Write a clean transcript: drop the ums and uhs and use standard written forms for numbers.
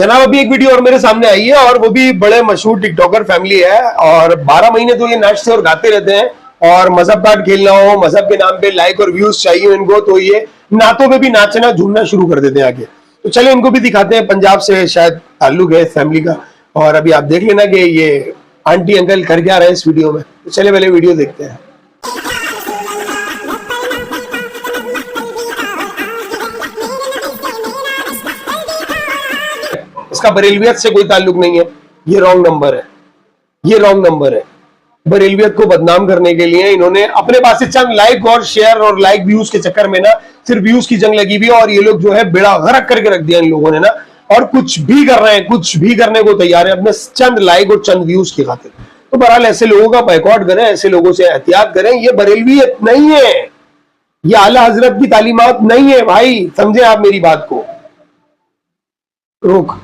जनाब अभी एक वीडियो और मेरे सामने आई है और वो भी बड़े मशहूर टिकटॉकर फैमिली है और 12 महीने तो ये नाचते और गाते रहते हैं और मजहब कार्ड खेलना हो, मजहब के नाम पे लाइक और व्यूज चाहिए इनको, तो ये नातों पे भी नाचना झूमना शुरू कर देते हैं आगे। तो चले इनको भी दिखाते हैं, पंजाब से शायद ताल्लुक है फैमिली का। और अभी आप देख लेना कि ये आंटी अंकल कर क्या रहे हैं इस वीडियो में। तो चले पहले वीडियो देखते हैं। इसका बरेलवियत से कोई ताल्लुक नहीं है, ये रॉन्ग नंबर है, ये रॉन्ग नंबर है। बरेलवियत को बदनाम करने के लिए इन्होंने अपने पास से चंद लाइक और शेयर और लाइक व्यूज के चक्कर में ना सिर्फ व्यूज की जंग लगी हुई है और ये लोग जो है बेड़ा गर्क करके रख दिया इन लोगों ने ना, और कुछ भी कर रहे हैं, कुछ भी करने को तैयार है अपने चंद लाइक और चंद व्यूज की खातिर। तो बहरहाल ऐसे लोगों का बाइकआउट करें, ऐसे लोगों से एहतियात करें। ये बरेलवियत नहीं है, ये आला हजरत की तालीमात नहीं है भाई, समझे आप मेरी बात को। रोक।